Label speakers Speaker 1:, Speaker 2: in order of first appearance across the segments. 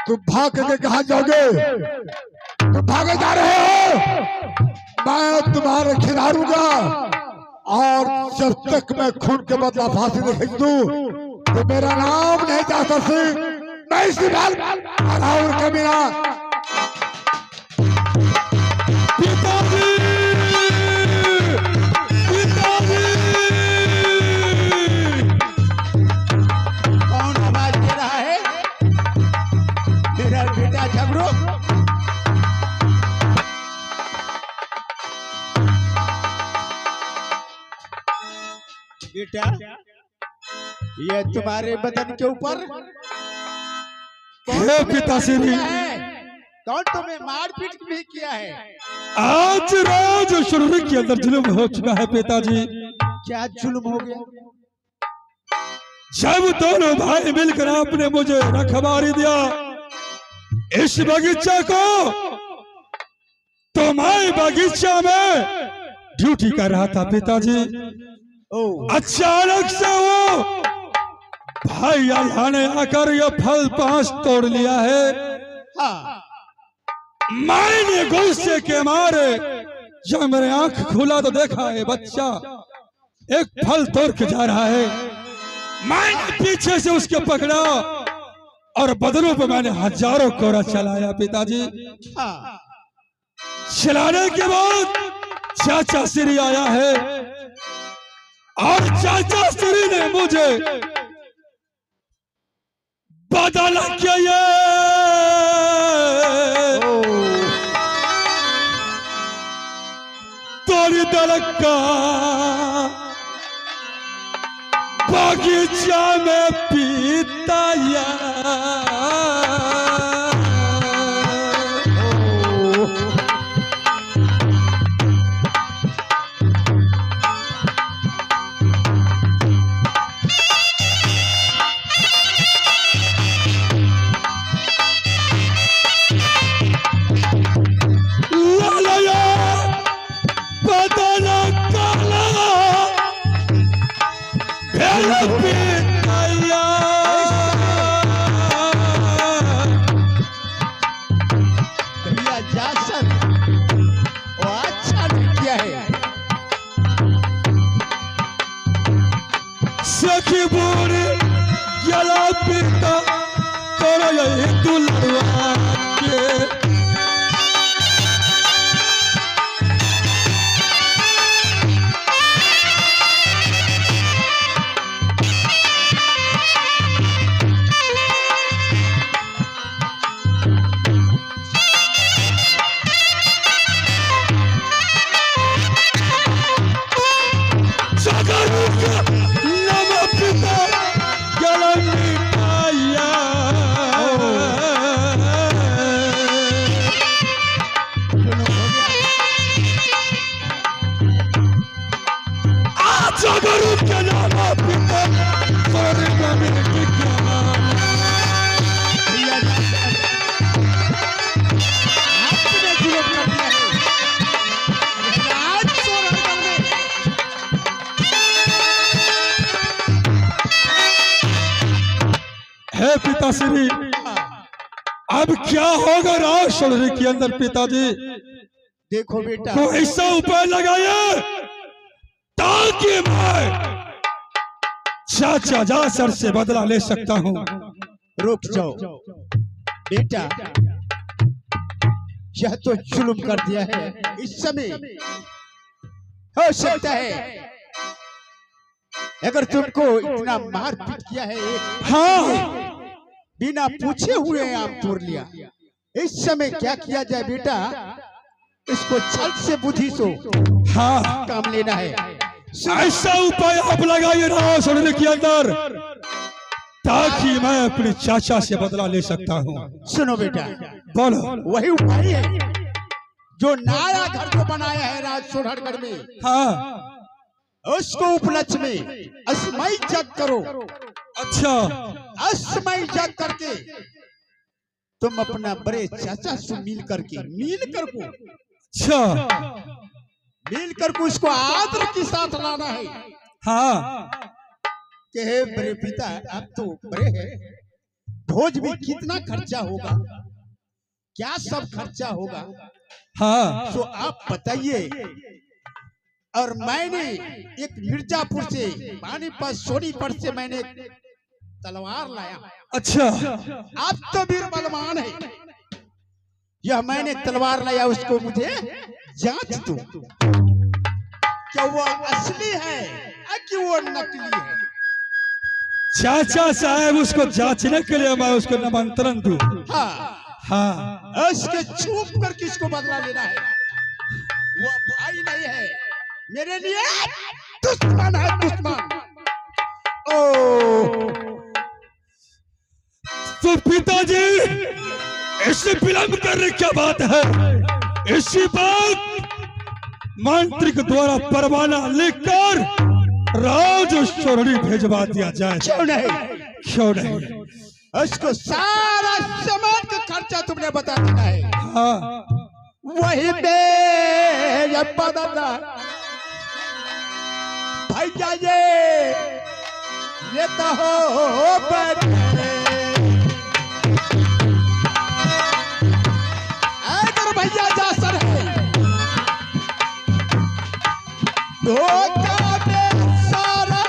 Speaker 1: तुम भाग के कहा जाओगे? तुम भागे जा रहे हो, मैं तुम्हारे खिलाऊंगा। और जब तक मैं खून के बदला फांसी नहीं खींच दूं तो मेरा नाम नहीं जा सकती। मैं इसी बात के बिना
Speaker 2: पिताजी, पिताजी,
Speaker 3: कौन आवाज दे रहा है? मेरा बेटा झगड़ो। बेटा, ये तुम्हारे बदन के ऊपर
Speaker 2: हे पिताश्री,
Speaker 3: कौन तुम्हें मारपीट भी किया है?
Speaker 2: आज राज शुरू के अंदर जुल्म हो चुका है पिताजी।
Speaker 3: क्या जुल्म हो गया?
Speaker 2: जब दोनों भाई मिलकर आपने मुझे रखवारी दिया इस बगीचा को, तो मैं बगीचा में ड्यूटी कर रहा था पिताजी। अचानक से वो भाई अल्लाह ने आकर ये फल 5 तोड़ लिया है।
Speaker 3: हाँ।
Speaker 2: मैंने गुस्से के मारे जब मेरे आंख खुला तो देखा है बच्चा एक फल तोड़ के जा रहा है। मैंने पीछे से उसके पकड़ा और बदनों पे मैंने हजारों कोड़ा चलाया पिताजी।
Speaker 3: हाँ।
Speaker 2: चलाने के बाद चाचा श्री आया है और चाचा श्री ने मुझे बदल के ये तोड़ी दलका बगीचा में पीताया। सखी बोरे गला पीता करो ये दुलवा के। हे पिताश्री, अब क्या होगा राजशोरी के अंदर पिताजी?
Speaker 3: देखो बेटा,
Speaker 2: तो ऐसा उपाय लगाए ताकि मैं चाचा जासर से बदला ले सकता हूँ।
Speaker 3: रुक जाओ बेटा, यह तो जुल्म कर दिया है। इस समय हो सकता है अगर तुमको इतना मारपीट किया है,
Speaker 2: हाँ,
Speaker 3: बिना पूछे हुए आम तोड़ लिया। इस समय क्या किया जाए बेटा? इसको छल से बुद्धि से
Speaker 2: हाँ
Speaker 3: काम लेना है।
Speaker 2: ऐसा उपाय आप लगाइए राजशोरी के अंदर ताकि मैं अपने चाचा से बदला ले सकता हूँ।
Speaker 3: सुनो बेटा,
Speaker 2: बोलो।
Speaker 3: वही उपाय है जो नया घर को बनाया है राजसोहरगढ़ में।
Speaker 2: हाँ,
Speaker 3: उसको उपलक्ष्य में असमय जग करो।
Speaker 2: अच्छा,
Speaker 3: असमय जग करके तुम अपना बड़े चाचा से मिल करके
Speaker 2: अच्छा,
Speaker 3: उसको आदर के साथ लाना है।
Speaker 2: हाँ,
Speaker 3: कि हे बड़े पिता, आप तो बड़े हैं, भोज में कितना खर्चा होगा, क्या सब खर्चा होगा,
Speaker 2: हाँ
Speaker 3: तो आप बताइए। और मैंने एक मिर्जापुर से पानीपत सोनीपत से मैंने तलवार लाया।
Speaker 2: अच्छा,
Speaker 3: आप तो वीर बलवान है, यह मैंने तलवार लाया, उसको मुझे जांच दो, क्या वो असली है या कि वो नकली है।
Speaker 2: चाचा साहब उसको जांचने के लिए मैं उसको निमंत्रण दूं।
Speaker 3: हाँ
Speaker 2: हाँ,
Speaker 3: उसके छुप कर किसको बदला लेना है, वो भाई नहीं है, मेरे लिए दुश्मन है, दुश्मन। ओ
Speaker 2: तो पिताजी इससे विलंब करने क्या बात है, इसी बात मंत्री के द्वारा परवाना लिखकर राजेश्वरी भेजवा दिया जाए।
Speaker 3: क्यों नहीं,
Speaker 2: क्यों नहीं?
Speaker 3: उसको सारा सामान का खर्चा तुमने बता देना है।
Speaker 2: हाँ,
Speaker 3: वही मेरे बदला भैया ये तो हो अगर भैया जा सर है तो सारा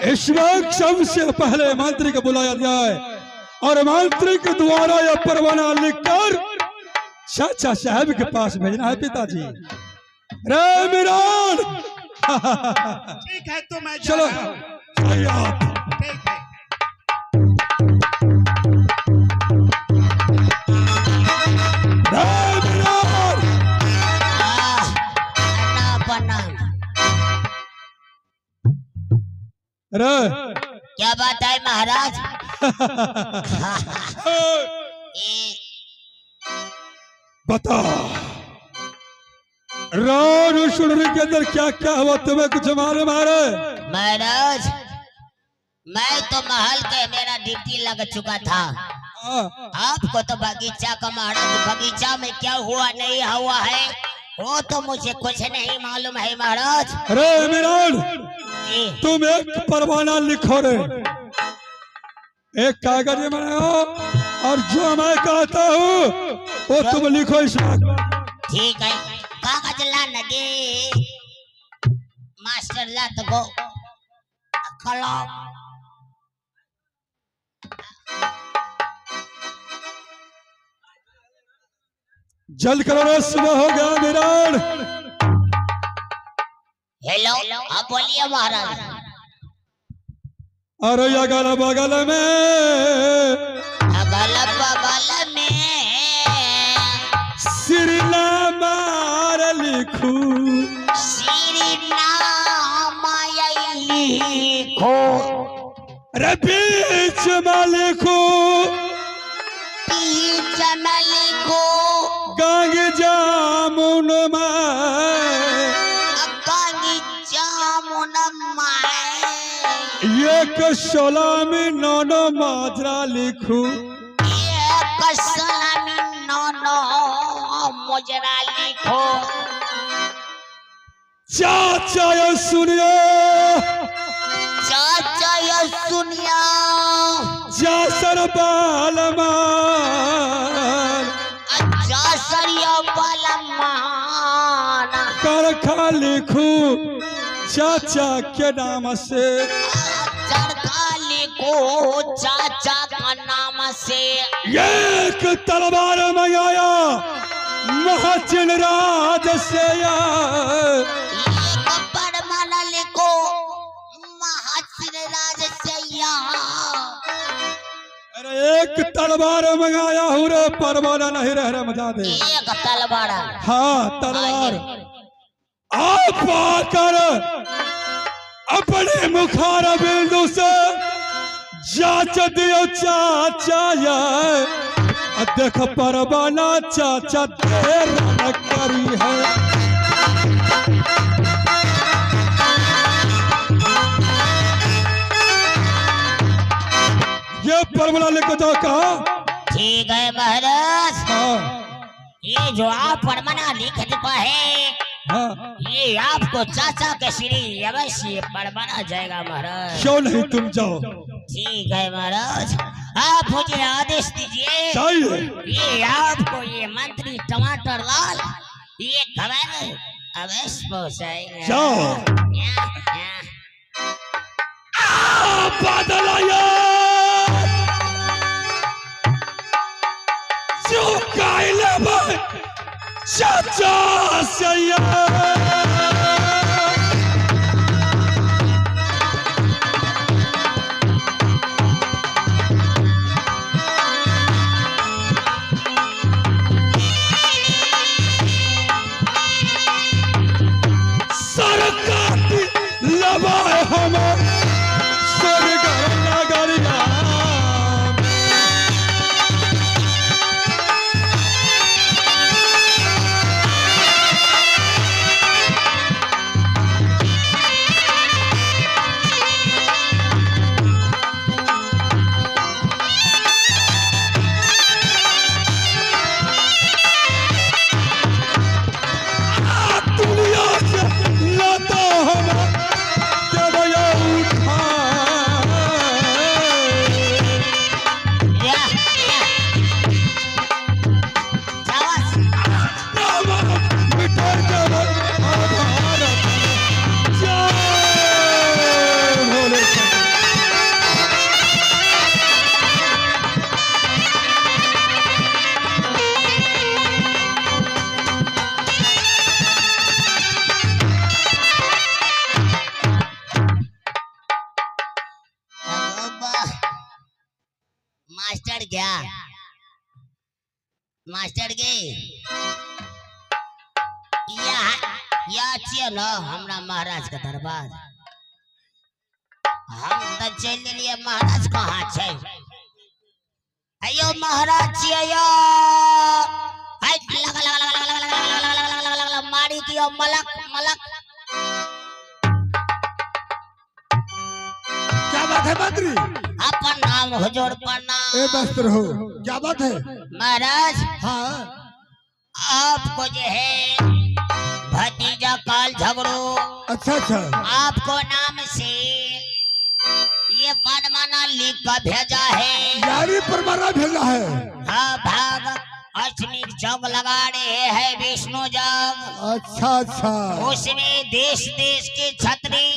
Speaker 2: इस वक्त सबसे पहले मंत्री को बुलाया जाए और मंत्री के द्वारा यह परवाना लिखकर चाचा साहब के पास भेजना है। पिताजी रे मिरान,
Speaker 3: ठीक है तो मैं
Speaker 2: चलो आइए आप।
Speaker 3: ठीक है।
Speaker 2: रे मिरान, रे
Speaker 4: क्या बात है महाराज?
Speaker 2: बता राजेश्वरी के अंदर क्या क्या हुआ, तुम्हें कुछ मालूम है?
Speaker 4: महाराज मैं तो महल के मेरा ड्यूटी लग चुका था, आपको तो बगीचा का महाराज, बगीचा में क्या हुआ नहीं हुआ है वो तो मुझे कुछ नहीं मालूम है महाराज।
Speaker 2: अरे मिरान,
Speaker 4: जी
Speaker 2: तुम एक परवाना लिखो रे, एक कागज में बनाओ और जो मैं कहता हूँ वो तुम लिखो इस वक्त।
Speaker 4: ठीक है, कागज ला नगे मास्टर ला तो गो कलम।
Speaker 2: जल करो, सुबह हो गया मिरान।
Speaker 4: हेलो, आप बोलिए महाराज।
Speaker 2: अरे अगल बगल में,
Speaker 4: अगल बगल में
Speaker 2: श्री मार लिखू,
Speaker 4: श्री नाम लिखो,
Speaker 2: अरे बीच में लिखू,
Speaker 4: बीच में लिखो,
Speaker 2: गंग जामुन में,
Speaker 4: गंग जामुन में,
Speaker 2: एक सलामी नोनो माजरा लिखू,
Speaker 4: एक सलामी नोनो मुजरा लिखो।
Speaker 2: चाचा ये सुनियो,
Speaker 4: चाचा ये सुनिया,
Speaker 2: जासर बालमान,
Speaker 4: जासरिया बलमान,
Speaker 2: करखा लिखू चाचा के नाम से,
Speaker 4: चरखा लिखो चाचा का नाम से।
Speaker 2: एक तलवार मंगाया महाचिन राज से
Speaker 4: परमाना लिखो महाचिन राज सैया।
Speaker 2: अरे एक तलवार मंगाया हूँ रे, परवाना नहीं रह रहा मजा दे।
Speaker 4: एक तलवार?
Speaker 2: हाँ तलवार। आप आकर अपने मुखार बिंदु से जांच दियो चाचा ये, देख परवाना चाचा देर न करी है। ये परवाना लेकर जाओ कहा।
Speaker 4: ठीक है महाराज।
Speaker 2: हाँ
Speaker 4: ये जो आप परवाना लिख चुका है,
Speaker 2: हाँ
Speaker 4: ये आपको चाचा के श्री अवश्य परवाना जाएगा महाराज।
Speaker 2: क्यों नहीं, तुम जाओ।
Speaker 4: ठीक है महाराज, आप मुझे आदेश दीजिए।
Speaker 2: चाहिए
Speaker 4: ये आपको ये मंत्री टमाटर लाल ये खबर अवश्य पहुंचाएगा।
Speaker 2: जाओ। बादल आया जो कायले में चाचा सैया।
Speaker 4: मास्टर क्या मास्टर के या न हमरा महाराज का दरबार हम त चल लिए। महाराज कहाँ छै? अयो महाराज छी अयो मारी कियो मलक मलक।
Speaker 1: क्या बात है मंत्री?
Speaker 4: अपन नाम हुजूर प्रणाम।
Speaker 1: ए व्यस्त रहो, क्या बात है?
Speaker 4: महाराज
Speaker 1: हाँ
Speaker 4: आपको जो है भतीजा काल झगड़ो
Speaker 1: अच्छा अच्छा
Speaker 4: आपको नाम से ये परवाना लिख कर भेजा है।
Speaker 1: यारी परवाना भेजा है।
Speaker 4: हाँ भाग अष्टमी जग लगा रहे हैं विष्णु जग।
Speaker 1: अच्छा अच्छा
Speaker 4: उसमें देश देश के छत्री